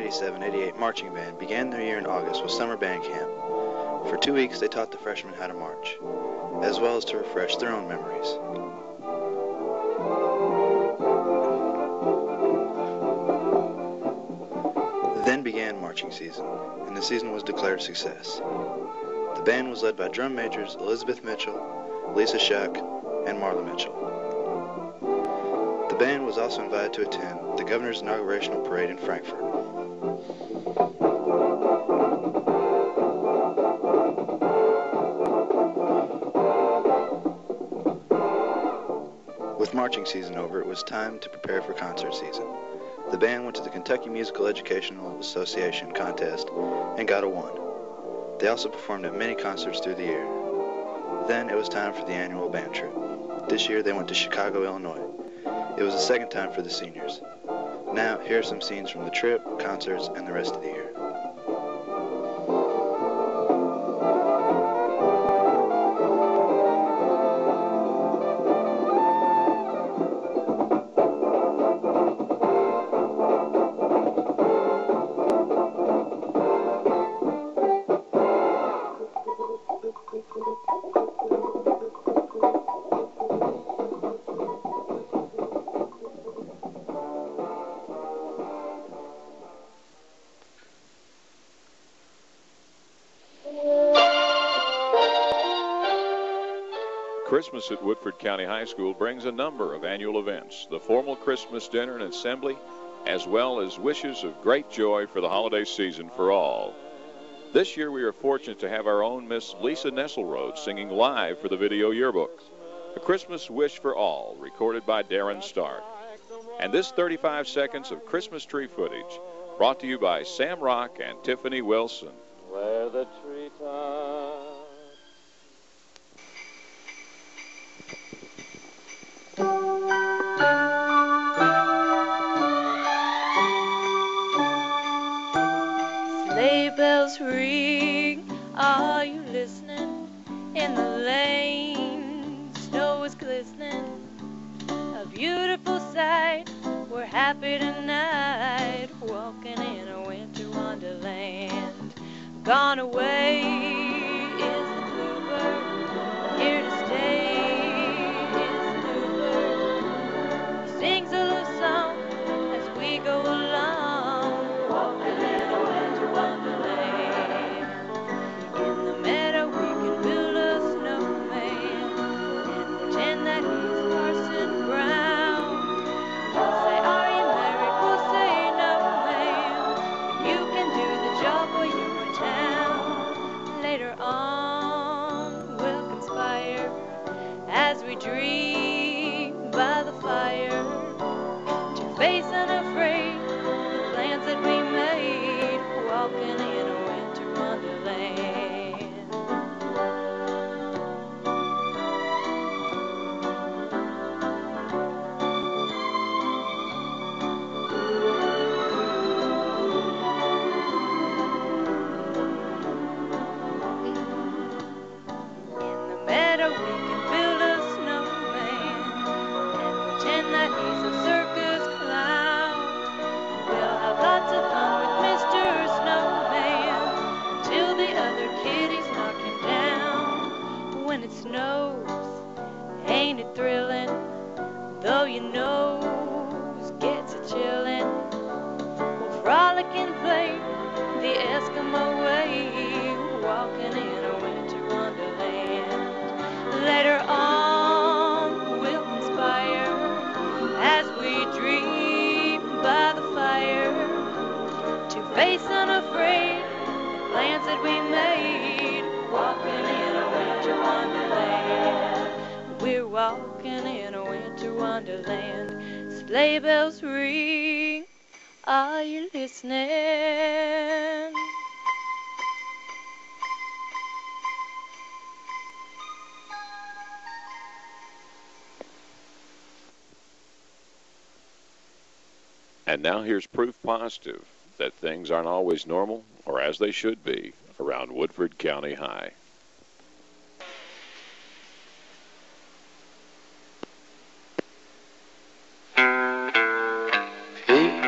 1987-88 marching band began their year in August with summer band camp. For 2 weeks, they taught the freshmen how to march, as well as to refresh their own memories. Then began marching season, and the season was declared a success. The band was led by drum majors Elizabeth Mitchell, Lisa Shuck, and Marla Mitchell. The band was also invited to attend the governor's inaugurational parade in Frankfort. With marching season over, it was time to prepare for concert season. The band went to the Kentucky Musical Educational Association contest and got a 1. They also performed at many concerts through the year. Then it was time for the annual band trip. This year they went to Chicago, Illinois. It was the second time for the seniors. Now, here are some scenes from the trip, concerts, and the rest of the year. Christmas at Woodford County High School brings a number of annual events, the formal Christmas dinner and assembly, as well as wishes of great joy for the holiday season for all. This year we are fortunate to have our own Miss Lisa Nesselrode singing live for the video yearbook, A Christmas Wish for All, recorded by Darren Stark. And this 35 seconds of Christmas tree footage brought to you by Sam Rock and Tiffany Wilson. Where the treetops Sleigh bells ring, are you listening? In the lane, snow is glistening. A beautiful sight, we're happy tonight, walking in a winter wonderland. Gone away is the bluebird, here to stay is the new bird. He sings a little song as we go along, walking in a winter wonderland. In the meadow we can build a snowman and pretend that he's Parson Brown. We'll say, are you married? We'll say, no ma'am. You can do the job while you're in town. Later on we'll conspire as we dream by the fire to face unafraid the plans that we made, walking in a winter wonderland. In the meadow we can build a snowman and pretend that he's a circus clown. We'll have lots of fun with Mr. Snowman till the other kitties knock him down. When it snows, ain't it thrilling? Though your nose gets a chillin', we'll frolic and play the Eskimo way, walking in a winter wonderland. Later on we'll conspire as we dream by the fire to face unafraid the plans that we made, walking in a winter wonderland. We're walking in a winter wonderland. Sleigh bells ring, are you listening? And now here's proof positive that things aren't always normal or as they should be around Woodford County High.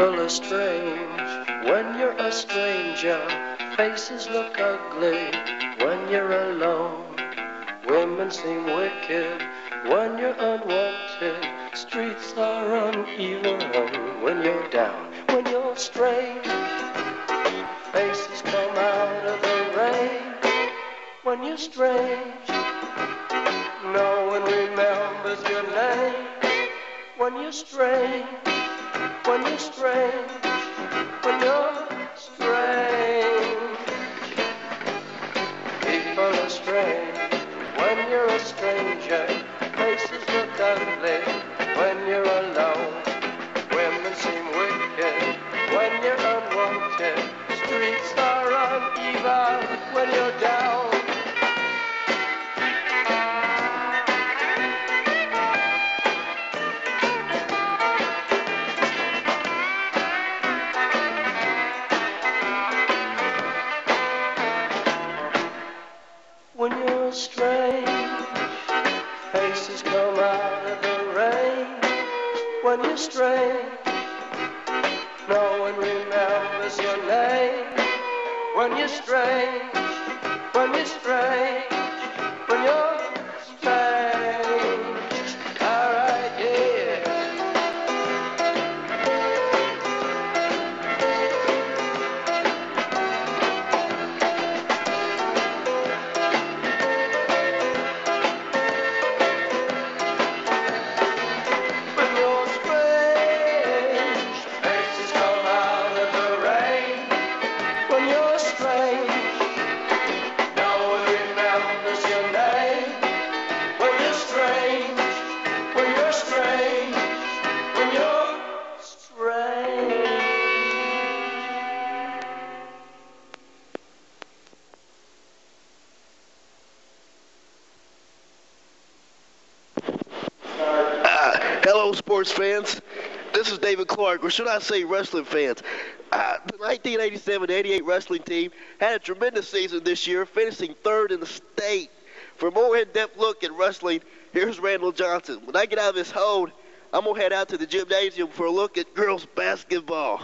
people are strange. When you're a stranger, faces look ugly. When you're alone, women seem wicked. When you're unwanted, streets are uneven. When you're down, when you're strange, faces come out of the rain. When you're strange, no one remembers your name. When you're strange, when you're strange, when you're strange, people are strange. When you're a stranger, faces look ugly. When you're alone, women seem wicked. When you're unwanted, streets are uneven. When you're down, when you're strange, faces come out of the rain. When you're strange, no one remembers your name. When you're strange, when you're strange, when you're strange. All right, yeah. When you're strange, faces come out of the rain. When you're strange, no one remembers your name. When you're strange, when you're strange, when you're strange. Hello, sports fans. This is David Clark, or should I say wrestling fans. The 1987-88 wrestling team had a tremendous season this year, finishing third in the state. For a more in-depth look at wrestling, here's Randall Johnson. When I get out of this hold, I'm going to head out to the gymnasium for a look at girls basketball.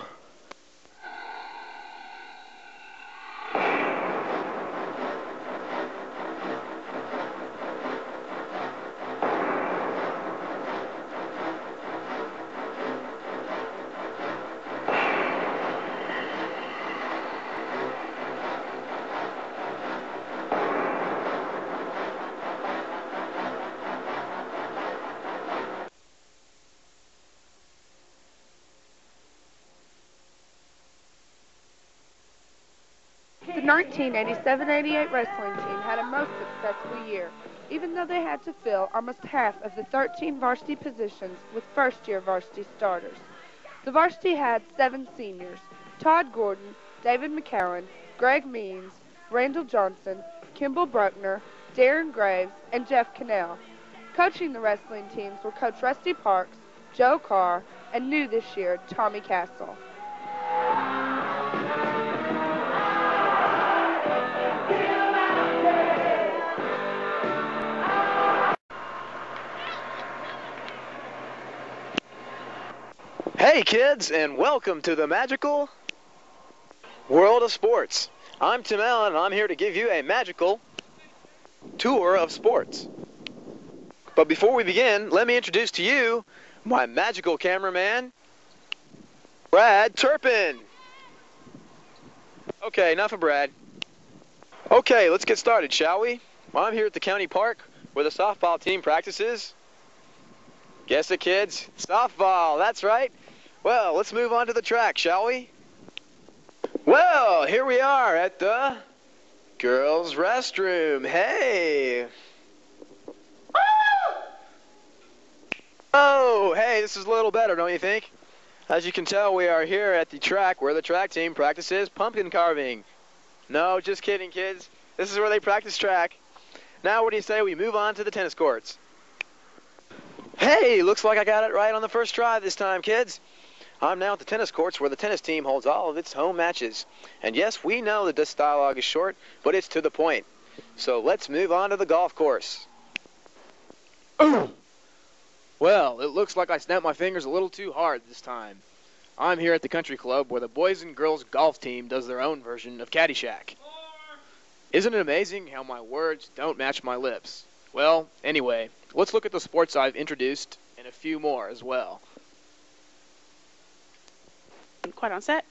The 1987-88 wrestling team had a most successful year, even though they had to fill almost half of the 13 varsity positions with first-year varsity starters. The varsity had 7 seniors: Todd Gordon, David McCowan, Greg Means, Randall Johnson, Kimball Bruckner, Darren Graves, and Jeff Cannell. Coaching the wrestling teams were Coach Rusty Parks, Joe Carr, and new this year, Tommy Castle. Hey kids, and welcome to the magical world of sports. I'm Tim Allen, and I'm here to give you a magical tour of sports. But before we begin, let me introduce to you my magical cameraman, Brad Turpin. Okay, enough of Brad. Okay, let's get started, shall we? I'm here at the county park where the softball team practices. Guess it, kids? Softball, that's right. Well, let's move on to the track, shall we? Well, here we are at the girls' restroom. Hey! Oh, hey, this is a little better, don't you think? As you can tell, we are here at the track where the track team practices pumpkin carving. No, just kidding, kids. This is where they practice track. Now, what do you say we move on to the tennis courts? Hey, looks like I got it right on the first try this time, kids. I'm now at the tennis courts where the tennis team holds all of its home matches. And yes, we know that this dialogue is short, but it's to the point. So let's move on to the golf course. Well, it looks like I snapped my fingers a little too hard this time. I'm here at the country club where the boys and girls golf team does their own version of Caddyshack. Isn't it amazing how my words don't match my lips? Well, anyway, let's look at the sports I've introduced and a few more as well. Quite on set.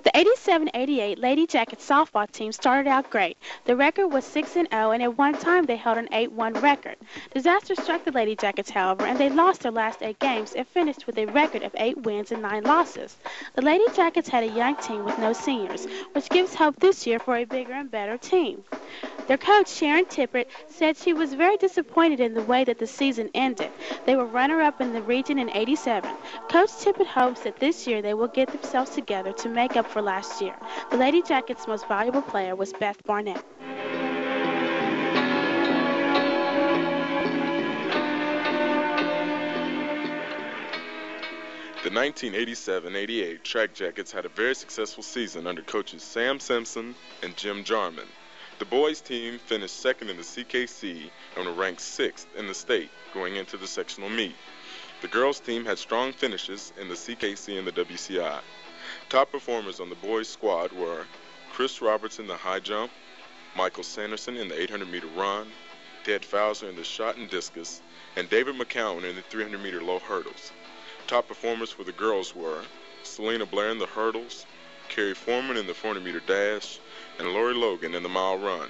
The 87-88 Lady Jackets softball team started out great. The record was 6-0, and at one time they held an 8-1 record. Disaster struck the Lady Jackets, however, and they lost their last 8 games and finished with a record of 8 wins and 9 losses. The Lady Jackets had a young team with no seniors, which gives hope this year for a bigger and better team. Their coach, Sharon Tippett, said she was very disappointed in the way that the season ended. They were runner-up in the region in '87. Coach Tippett hopes that this year they will get themselves together to make up for last year. The Lady Jackets' most valuable player was Beth Barnett. The 1987-88 Track Jackets had a very successful season under coaches Sam Simpson and Jim Jarman. The boys' team finished second in the CKC and were ranked 6th in the state going into the sectional meet. The girls' team had strong finishes in the CKC and the WCI. Top performers on the boys' squad were Chris Roberts in the high jump, Michael Sanderson in the 800-meter run, Ted Fowler in the shot and discus, and David McCowan in the 300-meter low hurdles. Top performers for the girls were Selena Blair in the hurdles, Carrie Foreman in the 400-meter dash, and Lori Logan in the mile run.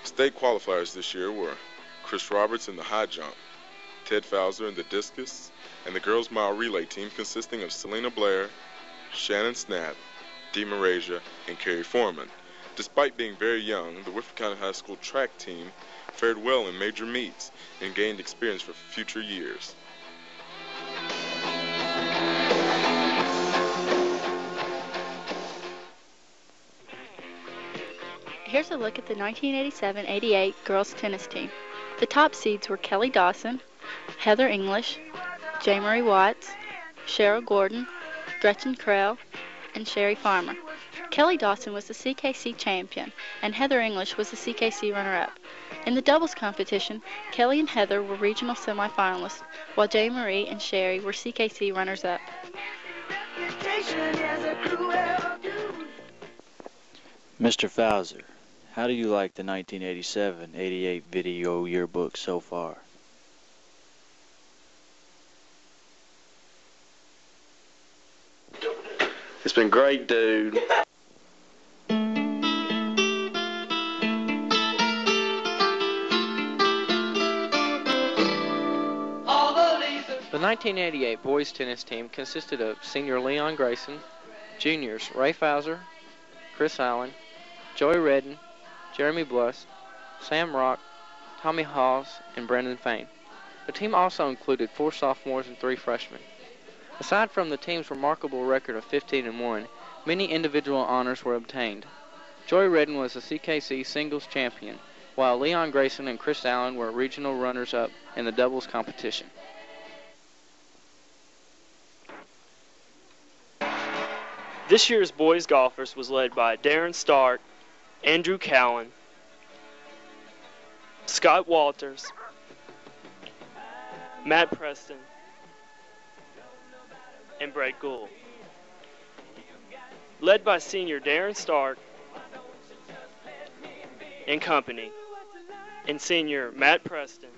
State qualifiers this year were Chris Roberts in the high jump, Ted Fowler in the discus, and the girls' mile relay team consisting of Selena Blair, Shannon Snap, Dee Marasia, and Carrie Foreman. Despite being very young, the Woodford County High School track team fared well in major meets and gained experience for future years. Here's a look at the 1987-88 girls tennis team. The top seeds were Kelly Dawson, Heather English, J. Marie Watts, Cheryl Gordon, Gretchen Krell, and Sherry Farmer. Kelly Dawson was the CKC champion, and Heather English was the CKC runner-up. In the doubles competition, Kelly and Heather were regional semifinalists, while J. Marie and Sherry were CKC runners-up. Mr. Fowler, how do you like the 1987-88 video yearbook so far? It's been great, dude. The 1988 boys tennis team consisted of senior Leon Grayson, juniors Ray Fowler, Chris Allen, Joey Redden, Jeremy Bluss, Sam Rock, Tommy Hawes, and Brendan Fain. The team also included 4 sophomores and 3 freshmen. Aside from the team's remarkable record of 15-1, many individual honors were obtained. Joey Redden was the CKC singles champion, while Leon Grayson and Chris Allen were regional runners-up in the doubles competition. This year's boys golfers was led by Darren Stark, Andrew Cowan, Scott Walters, Matt Preston, and Brett Gould. Led by senior Darren Stark and company, and senior Matt Preston,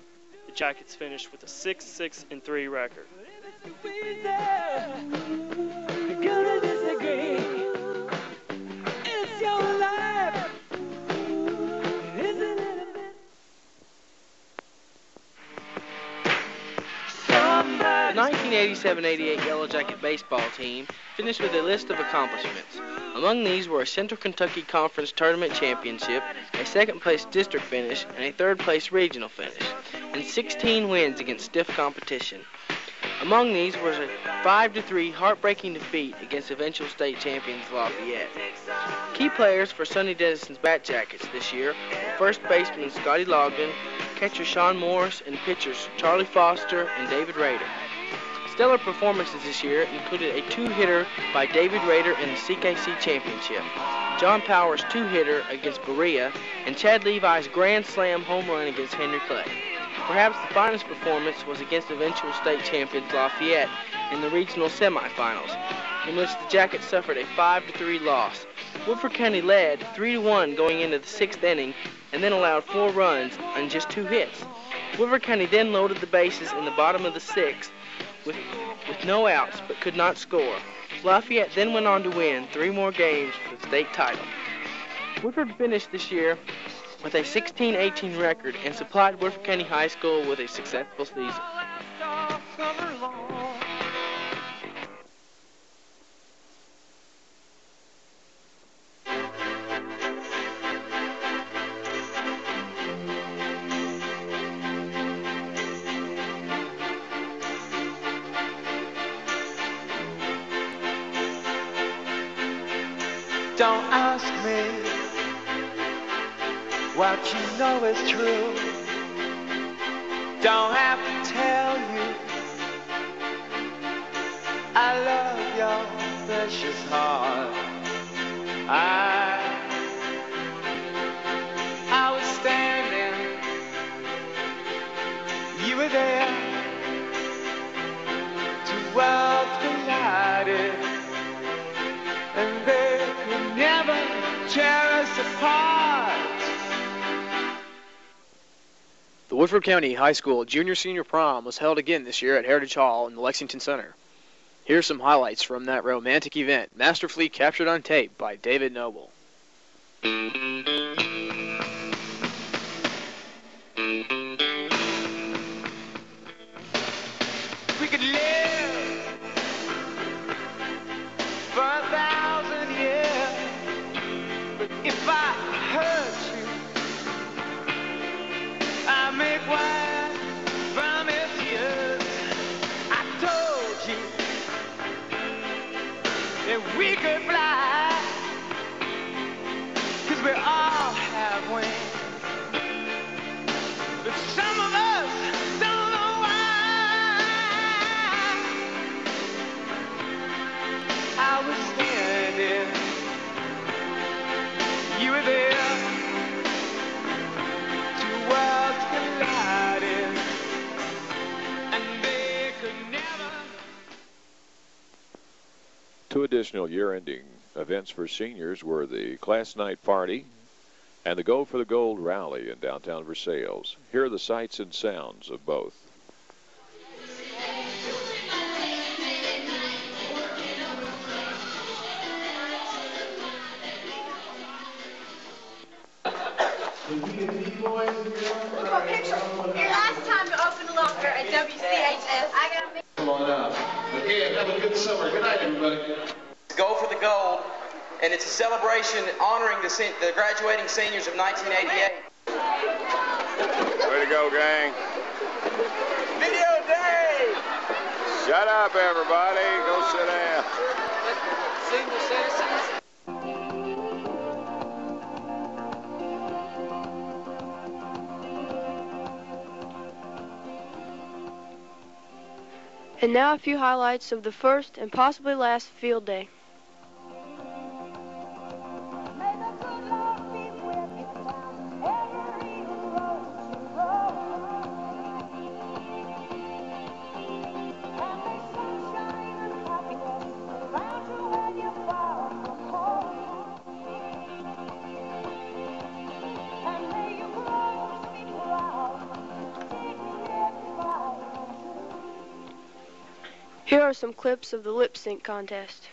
the Jackets finished with a 6-6-3 record. The 1987-88 Yellow Jacket baseball team finished with a list of accomplishments. Among these were a Central Kentucky Conference Tournament Championship, a second-place district finish, and a third-place regional finish, and 16 wins against stiff competition. Among these was a 5-3 heartbreaking defeat against eventual state champions Lafayette. Key players for Sonny Denison's Bat Jackets this year were first baseman Scotty Logden, catcher Sean Morris, and pitchers Charlie Foster and David Rader. Stellar performances this year included a 2-hitter by David Rader in the CKC Championship, John Powers' 2-hitter against Berea, and Chad Levi's Grand Slam home run against Henry Clay. Perhaps the finest performance was against eventual state champions Lafayette in the regional semifinals, in which the Jackets suffered a 5-3 loss. Woodford County led 3-1 going into the 6th inning and then allowed 4 runs on just 2 hits. Woodford County then loaded the bases in the bottom of the 6th with no outs but could not score. Lafayette then went on to win 3 more games for the state title. Woodford finished this year with a 16-18 record and supplied Woodford County High School with a successful season. Don't ask me what you know is true. Don't have to tell you I love your precious heart. I was standing, you were there, 2 worlds collided, and they could never tear us apart. The Woodford County High School Junior-Senior Prom was held again this year at Heritage Hall in the Lexington Center. Here's some highlights from that romantic event, masterfully captured on tape by David Noble. We could live for 1,000 years, but if I hurt you, I make wine from his tears. I told you that we could fly, 'cause we all have wings, but some of us don't know why. I was standing, you were there, 2 worlds collided, and they could never. 2 additional year-ending events for seniors were the class night party and the Go for the Gold rally in downtown Versailles. Here are the sights and sounds of both. Your last time to open the locker at WCHS, I got to Come on up. Okay, have a good summer. Good night, everybody. Go for the Gold, and it's a celebration honoring the graduating seniors of 1988. Way to go, gang. Video day! Shut up, everybody. Go sit down. Senior citizens. And now a few highlights of the first and possibly last field day. Here are some clips of the lip sync contest.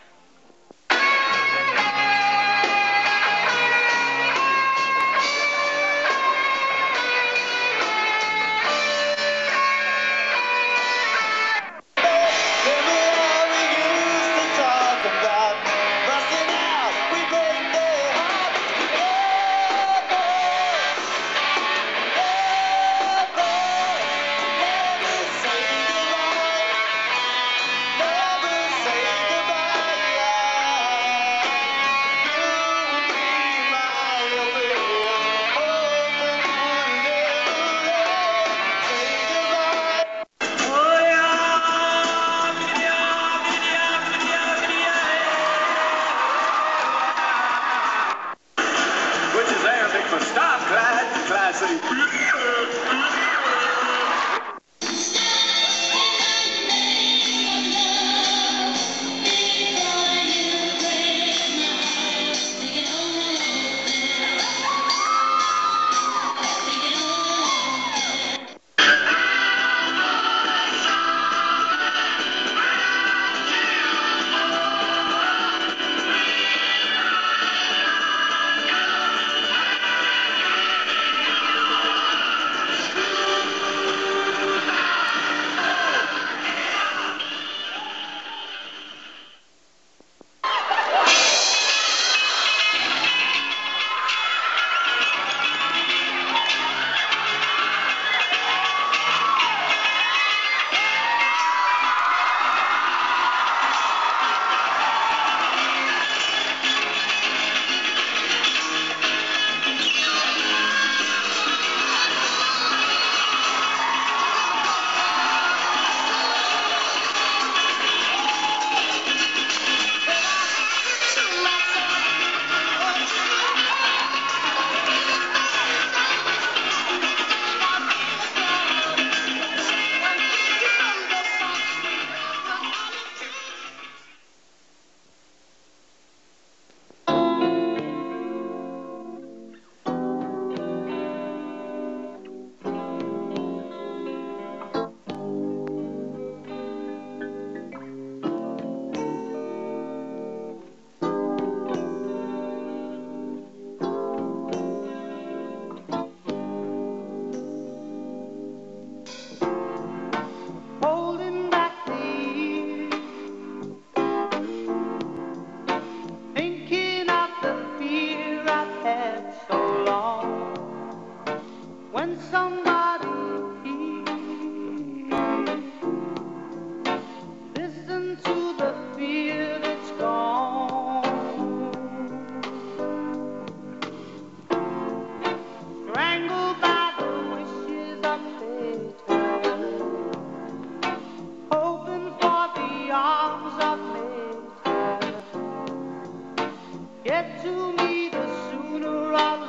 get to me, the sooner I'll